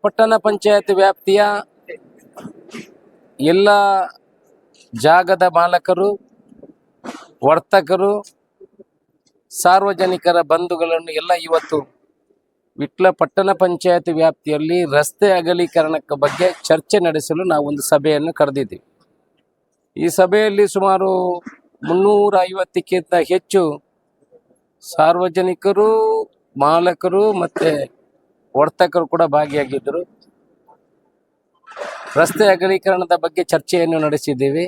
ಪಟ್ಟಣ ಪಂಚಾಯತ್ ವ್ಯಾಪ್ತಿಯ ಎಲ್ಲ ಜಾಗದ ಮಾಲಕರು, ವರ್ತಕರು, ಸಾರ್ವಜನಿಕರ ಬಂಧುಗಳನ್ನು ಎಲ್ಲ ಇವತ್ತು ವಿಟ್ಲ ಪಟ್ಟಣ ಪಂಚಾಯತ್ ವ್ಯಾಪ್ತಿಯಲ್ಲಿ ರಸ್ತೆ ಅಗಲೀಕರಣಕ್ಕೆ ಬಗ್ಗೆ ಚರ್ಚೆ ನಡೆಸಲು ನಾವು ಒಂದು ಸಭೆಯನ್ನು ಕರೆದಿದ್ದೀವಿ. ಈ ಸಭೆಯಲ್ಲಿ ಸುಮಾರು 350ಕ್ಕಿಂತ ಹೆಚ್ಚು ಸಾರ್ವಜನಿಕರು, ಮಾಲಕರು ಮತ್ತು ವರ್ತಕರು ಕೂಡ ಭಾಗಿಯಾಗಿದ್ದರು. ರಸ್ತೆ ಅಗಲೀಕರಣದ ಬಗ್ಗೆ ಚರ್ಚೆಯನ್ನು ನಡೆಸಿದ್ದೀವಿ.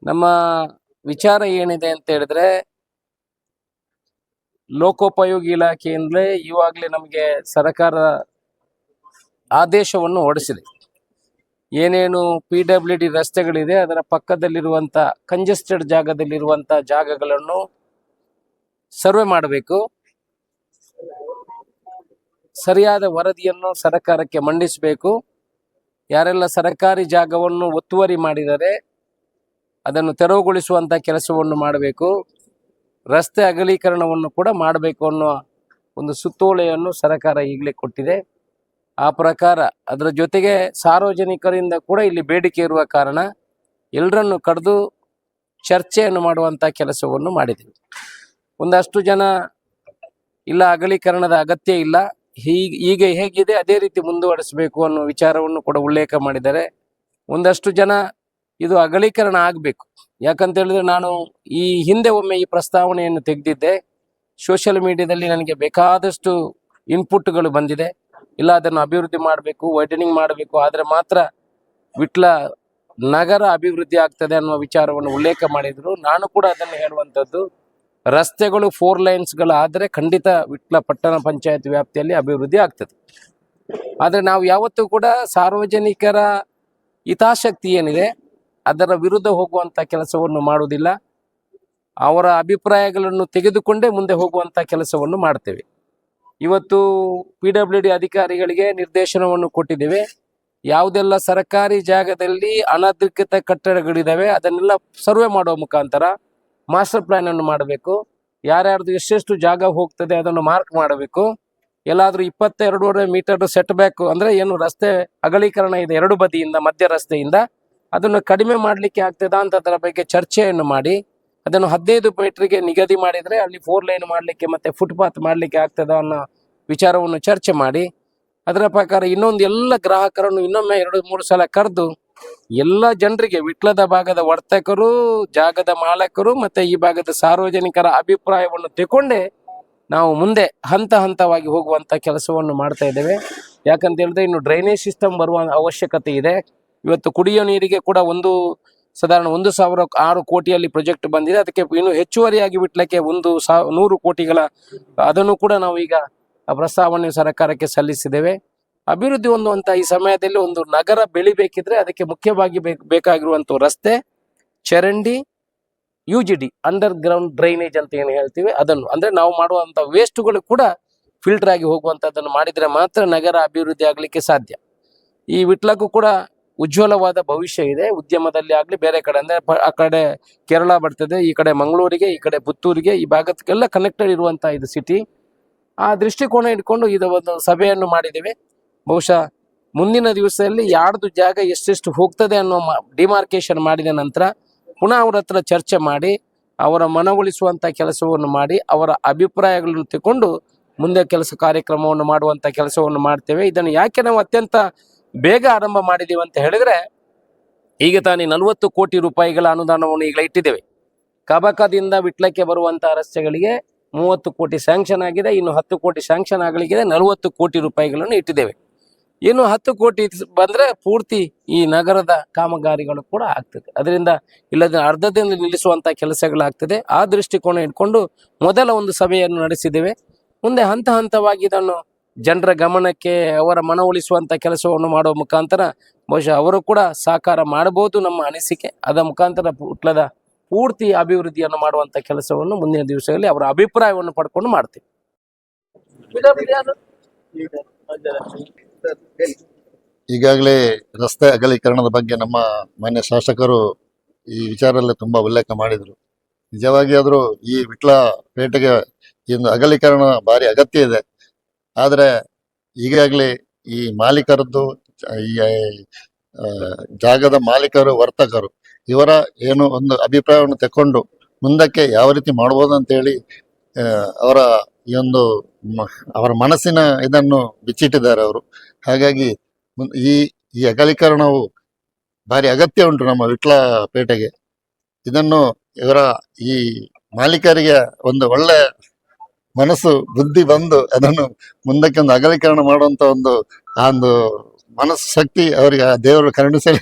ನಮ್ಮ ವಿಚಾರ ಏನಿದೆ ಅಂತ ಹೇಳಿದ್ರೆ, ಲೋಕೋಪಯೋಗಿ ಇಲಾಖೆಯಿಂದಲೇ ಇವಾಗಲೇ ನಮಗೆ ಸರ್ಕಾರ ಆದೇಶವನ್ನು ಹೊರಡಿಸಿದೆ. ಏನೇನು PWD ರಸ್ತೆಗಳಿದೆ ಅದರ ಪಕ್ಕದಲ್ಲಿರುವಂಥ ಕಂಜೆಸ್ಟೆಡ್ ಜಾಗದಲ್ಲಿರುವಂಥ ಜಾಗಗಳನ್ನು ಸರ್ವೆ ಮಾಡಬೇಕು, ಸರಿಯಾದ ವರದಿಯನ್ನು ಸರ್ಕಾರಕ್ಕೆ ಮಂಡಿಸಬೇಕು. ಯಾರೆಲ್ಲ ಸರ್ಕಾರಿ ಜಾಗವನ್ನು ಒತ್ತುವರಿ ಮಾಡಿದರೆ ಅದನ್ನು ತೆರವುಗೊಳಿಸುವಂಥ ಕೆಲಸವನ್ನು ಮಾಡಬೇಕು. ರಸ್ತೆ ಅಗಲೀಕರಣವನ್ನು ಕೂಡ ಮಾಡಬೇಕು ಅನ್ನೋ ಒಂದು ಸುತ್ತೋಲೆಯನ್ನು ಸರ್ಕಾರ ಈಗಲೇ ಕೊಟ್ಟಿದೆ. ಆ ಪ್ರಕಾರ ಅದರ ಜೊತೆಗೆ ಸಾರ್ವಜನಿಕರಿಂದ ಕೂಡ ಇಲ್ಲಿ ಬೇಡಿಕೆ ಇರುವ ಕಾರಣ ಎಲ್ಲರನ್ನು ಕರೆದು ಚರ್ಚೆಯನ್ನು ಮಾಡುವಂಥ ಕೆಲಸವನ್ನು ಮಾಡಿದ್ದೀವಿ. ಒಂದಷ್ಟು ಜನ ಇಲ್ಲ, ಅಗಲೀಕರಣದ ಅಗತ್ಯ ಇಲ್ಲ, ಈಗ ಹೇಗಿದೆ ಅದೇ ರೀತಿ ಮುಂದುವರಿಸಬೇಕು ಅನ್ನೋ ವಿಚಾರವನ್ನು ಕೂಡ ಉಲ್ಲೇಖ ಮಾಡಿದ್ದಾರೆ. ಒಂದಷ್ಟು ಜನ ಇದು ಅಗಲೀಕರಣ ಆಗಬೇಕು. ಯಾಕಂತ ಹೇಳಿದ್ರೆ, ನಾನು ಈ ಹಿಂದೆ ಒಮ್ಮೆ ಈ ಪ್ರಸ್ತಾವನೆಯನ್ನು ತೆಗೆದಿದ್ದೆ. ಸೋಷಿಯಲ್ ಮೀಡಿಯಾದಲ್ಲಿ ನನಗೆ ಬೇಕಾದಷ್ಟು ಇನ್ಪುಟ್ಗಳು ಬಂದಿದೆ. ಇಲ್ಲ, ಅದನ್ನು ಅಭಿವೃದ್ಧಿ ಮಾಡಬೇಕು, ವೈಡನಿಂಗ್ ಮಾಡಬೇಕು, ಆದರೆ ಮಾತ್ರ ವಿಟ್ಲ ನಗರ ಅಭಿವೃದ್ಧಿ ಆಗ್ತದೆ ಅನ್ನುವ ವಿಚಾರವನ್ನು ಉಲ್ಲೇಖ ಮಾಡಿದರು. ನಾನು ಕೂಡ ಅದನ್ನು ಹೇಳುವಂಥದ್ದು, ರಸ್ತೆಗಳು 4 ಲೈನ್ಸ್ಗಳು ಆದರೆ ಖಂಡಿತ ವಿಟ್ಲ ಪಟ್ಟಣ ಪಂಚಾಯತ್ ವ್ಯಾಪ್ತಿಯಲ್ಲಿ ಅಭಿವೃದ್ಧಿ ಆಗ್ತದೆ. ಆದರೆ ನಾವು ಯಾವತ್ತೂ ಕೂಡ ಸಾರ್ವಜನಿಕರ ಹಿತಾಸಕ್ತಿ ಏನಿದೆ ಅದರ ವಿರುದ್ಧ ಹೋಗುವಂಥ ಕೆಲಸವನ್ನು ಮಾಡುವುದಿಲ್ಲ. ಅವರ ಅಭಿಪ್ರಾಯಗಳನ್ನು ತೆಗೆದುಕೊಂಡೇ ಮುಂದೆ ಹೋಗುವಂಥ ಕೆಲಸವನ್ನು ಮಾಡ್ತೇವೆ. ಇವತ್ತು PWD ಅಧಿಕಾರಿಗಳಿಗೆ ನಿರ್ದೇಶನವನ್ನು ಕೊಟ್ಟಿದ್ದೇವೆ. ಯಾವುದೆಲ್ಲ ಸರ್ಕಾರಿ ಜಾಗದಲ್ಲಿ ಅನಧಿಕೃತ ಕಟ್ಟಡಗಳಿದ್ದಾವೆ ಅದನ್ನೆಲ್ಲ ಸರ್ವೆ ಮಾಡುವ ಮುಖಾಂತರ ಮಾಸ್ಟರ್ ಪ್ಲ್ಯಾನನ್ನು ಮಾಡಬೇಕು. ಯಾರ್ಯಾರ್ದು ಎಷ್ಟೆಷ್ಟು ಜಾಗ ಹೋಗ್ತದೆ ಅದನ್ನು ಮಾರ್ಕ್ ಮಾಡಬೇಕು. ಎಲ್ಲಾದರೂ 22.5 ಮೀಟರ್ ಸೆಟ್ ಬ್ಯಾಕ್ ಅಂದರೆ ಏನು ರಸ್ತೆ ಅಗಲೀಕರಣ ಇದೆ ಎರಡು ಬದಿಯಿಂದ, ಮಧ್ಯ ರಸ್ತೆಯಿಂದ, ಅದನ್ನು ಕಡಿಮೆ ಮಾಡಲಿಕ್ಕೆ ಆಗ್ತದಾ ಅಂತ ಅದರ ಬಗ್ಗೆ ಚರ್ಚೆಯನ್ನು ಮಾಡಿ ಅದನ್ನು 15 ಮೀಟರ್ಗೆ ನಿಗದಿ ಮಾಡಿದರೆ ಅಲ್ಲಿ 4 ಲೈನ್ ಮಾಡಲಿಕ್ಕೆ ಮತ್ತು ಫುಟ್ಪಾತ್ ಮಾಡಲಿಕ್ಕೆ ಆಗ್ತದ ಅನ್ನೋ ವಿಚಾರವನ್ನು ಚರ್ಚೆ ಮಾಡಿ ಅದರ ಪ್ರಕಾರ ಇನ್ನೊಂದು ಎಲ್ಲ ಗ್ರಾಹಕರನ್ನು ಇನ್ನೊಮ್ಮೆ 2-3 ಸಲ ಕರೆದು ಎಲ್ಲ ಜನರಿಗೆ, ವಿಟ್ಲದ ಭಾಗದ ವರ್ತಕರು, ಜಾಗದ ಮಾಲಕರು ಮತ್ತು ಈ ಭಾಗದ ಸಾರ್ವಜನಿಕರ ಅಭಿಪ್ರಾಯವನ್ನು ತಗೊಂಡೇ ನಾವು ಮುಂದೆ ಹಂತ ಹಂತವಾಗಿ ಹೋಗುವಂಥ ಕೆಲಸವನ್ನು ಮಾಡ್ತಾ ಇದ್ದೇವೆ. ಯಾಕಂತ ಹೇಳಿದ್ರೆ ಇನ್ನು ಡ್ರೈನೇಜ್ ಸಿಸ್ಟಮ್ ಬರುವ ಅವಶ್ಯಕತೆ ಇದೆ. ಇವತ್ತು ಕುಡಿಯೋ ನೀರಿಗೆ ಕೂಡ ಸಾಧಾರಣ 1,006 ಕೋಟಿಯಲ್ಲಿ ಪ್ರಾಜೆಕ್ಟ್ ಬಂದಿದೆ. ಅದಕ್ಕೆ ಇನ್ನು ಹೆಚ್ಚುವರಿಯಾಗಿ ವಿಟ್ಲಕ್ಕೆ 100 ಕೋಟಿಗಳ ಅದನ್ನು ಕೂಡ ನಾವು ಈಗ ಪ್ರಸ್ತಾವನೆ ಸರ್ಕಾರಕ್ಕೆ ಸಲ್ಲಿಸಿದ್ದೇವೆ. ಅಭಿವೃದ್ಧಿ ಹೊಂದುವಂಥ ಈ ಸಮಯದಲ್ಲಿ ಒಂದು ನಗರ ಬೆಳಿಬೇಕಿದ್ರೆ ಅದಕ್ಕೆ ಮುಖ್ಯವಾಗಿ ಬೇಕಾಗಿರುವಂಥ ರಸ್ತೆ, ಚರಂಡಿ, UGD ಅಂಡರ್ ಗ್ರೌಂಡ್ ಡ್ರೈನೇಜ್ ಅಂತ ಏನು ಹೇಳ್ತೀವಿ ಅದನ್ನು, ಅಂದರೆ ನಾವು ಮಾಡುವಂಥ ವೇಸ್ಟ್ಗಳು ಕೂಡ ಫಿಲ್ಟರ್ ಆಗಿ ಹೋಗುವಂಥದ್ದನ್ನು ಮಾಡಿದರೆ ಮಾತ್ರ ನಗರ ಅಭಿವೃದ್ಧಿ ಆಗಲಿಕ್ಕೆ ಸಾಧ್ಯ. ಈ ವಿಟ್ಲಕ್ಕೂ ಕೂಡ ಉಜ್ವಲವಾದ ಭವಿಷ್ಯ ಇದೆ, ಉದ್ಯಮದಲ್ಲಿ ಆಗಲಿ ಬೇರೆ ಕಡೆ. ಅಂದರೆ ಆ ಕಡೆ ಕೇರಳ ಬರ್ತದೆ, ಈ ಕಡೆ ಮಂಗಳೂರಿಗೆ, ಈ ಕಡೆ ಪುತ್ತೂರಿಗೆ, ಈ ಭಾಗಕ್ಕೆಲ್ಲ ಕನೆಕ್ಟೆಡ್ ಇರುವಂಥ ಇದು ಸಿಟಿ. ಆ ದೃಷ್ಟಿಕೋನ ಇಟ್ಕೊಂಡು ಇದು ಒಂದು ಸಭೆಯನ್ನು ಮಾಡಿದ್ದೇವೆ. ಬಹುಶಃ ಮುಂದಿನ ದಿವಸದಲ್ಲಿ ಯಾರ್ದು ಜಾಗ ಎಷ್ಟೆಷ್ಟು ಹೋಗ್ತದೆ ಅನ್ನೋ ಡಿಮಾರ್ಕೇಶನ್ ಮಾಡಿದ ನಂತರ ಪುನಃ ಅವ್ರ ಹತ್ರ ಚರ್ಚೆ ಮಾಡಿ ಅವರ ಮನವೊಲಿಸುವಂಥ ಕೆಲಸವನ್ನು ಮಾಡಿ ಅವರ ಅಭಿಪ್ರಾಯಗಳನ್ನು ತಗೊಂಡು ಮುಂದೆ ಕಾರ್ಯಕ್ರಮವನ್ನು ಮಾಡುವಂಥ ಕೆಲಸವನ್ನು ಮಾಡ್ತೇವೆ. ಇದನ್ನು ಯಾಕೆ ನಾವು ಅತ್ಯಂತ ಬೇಗ ಆರಂಭ ಮಾಡಿದ್ದೀವಿ ಅಂತ ಹೇಳಿದರೆ, ಈಗ ತಾನೇ 40 ಕೋಟಿ ರೂಪಾಯಿಗಳ ಅನುದಾನವನ್ನು ಈಗ ಇಟ್ಟಿದ್ದೇವೆ. ಕಬಕದಿಂದ ವಿಟ್ಲಕ್ಕೆ ಬರುವಂಥ ರಸ್ತೆಗಳಿಗೆ 30 ಕೋಟಿ ಸ್ಯಾಂಕ್ಷನ್ ಆಗಿದೆ. ಇನ್ನು 10 ಕೋಟಿ ಸ್ಯಾಂಕ್ಷನ್ ಆಗಲಿಕ್ಕಿದೆ. 40 ಕೋಟಿ ರೂಪಾಯಿಗಳನ್ನು ಇಟ್ಟಿದ್ದೇವೆ. ಇನ್ನು 10 ಕೋಟಿ ಬಂದರೆ ಪೂರ್ತಿ ಈ ನಗರದ ಕಾಮಗಾರಿಗಳು ಕೂಡ ಆಗ್ತದೆ. ಅದರಿಂದ ಇಲ್ಲದ ಅರ್ಧದಿಂದ ನಿಲ್ಲಿಸುವಂಥ ಕೆಲಸಗಳಾಗ್ತದೆ. ಆ ದೃಷ್ಟಿಕೋನ ಇಟ್ಕೊಂಡು ಮೊದಲ ಒಂದು ಸಭೆಯನ್ನು ನಡೆಸಿದ್ದೇವೆ. ಮುಂದೆ ಹಂತ ಹಂತವಾಗಿ ಇದನ್ನು ಜನರ ಗಮನಕ್ಕೆ ಅವರ ಮನವೊಲಿಸುವಂಥ ಕೆಲಸವನ್ನು ಮಾಡುವ ಮುಖಾಂತರ ಬಹುಶಃ ಅವರು ಕೂಡ ಸಹಕಾರ ಮಾಡಬಹುದು ನಮ್ಮ ಅನಿಸಿಕೆ. ಅದರ ಮುಖಾಂತರ ವಿಟ್ಲದ ಪೂರ್ತಿ ಅಭಿವೃದ್ಧಿಯನ್ನು ಮಾಡುವಂಥ ಕೆಲಸವನ್ನು ಮುಂದಿನ ದಿವಸಗಳಲ್ಲಿ ಅವರ ಅಭಿಪ್ರಾಯವನ್ನು ಪಡ್ಕೊಂಡು ಮಾಡ್ತೀವಿ. ಈಗಾಗಲೇ ರಸ್ತೆ ಅಗಲೀಕರಣದ ಬಗ್ಗೆ ನಮ್ಮ ಮಾನ್ಯ ಶಾಸಕರು ಈ ವಿಚಾರದಲ್ಲಿ ತುಂಬಾ ಉಲ್ಲೇಖ ಮಾಡಿದರು. ನಿಜವಾಗಿ ಆದರೂ ಈ ವಿಟ್ಲ ಪೇಟೆಗೆ ಇನ್ನು ಅಗಲೀಕರಣ ಭಾರಿ ಅಗತ್ಯ ಇದೆ. ಆದರೆ ಈಗಾಗಲೇ ಈ ಮಾಲೀಕರದ್ದು ಈ ಜಾಗದ ಮಾಲೀಕರು ವರ್ತಕರು ಇವರ ಏನು ಒಂದು ಅಭಿಪ್ರಾಯವನ್ನು ತಕೊಂಡು ಮುಂದಕ್ಕೆ ಯಾವ ರೀತಿ ಮಾಡ್ಬೋದು ಅಂತೇಳಿ ಅವರ ಈ ಒಂದು ಅವರ ಮನಸ್ಸಿನ ಇದನ್ನು ಬಿಚ್ಚಿಟ್ಟಿದ್ದಾರೆ ಅವರು. ಹಾಗಾಗಿ ಈ ಈ ಅಗಲೀಕರಣವು ಭಾರಿ ಅಗತ್ಯ ಉಂಟು ನಮ್ಮ ವಿಟ್ಲಪೇಟೆಗೆ. ಇದನ್ನು ಇವರ ಈ ಮಾಲೀಕರಿಗೆ ಒಂದು ಒಳ್ಳೆ ಮನಸ್ಸು ಬುದ್ಧಿ ಬಂದು ಅದನ್ನು ಮುಂದಕ್ಕೆ ಒಂದು ಅಗಲೀಕರಣ ಮಾಡುವಂತ ಒಂದು ಮನಸ್ಸು ಶಕ್ತಿ ಅವರಿಗೆ ಆ ದೇವರು ಕರುಣಿಸಲಿ.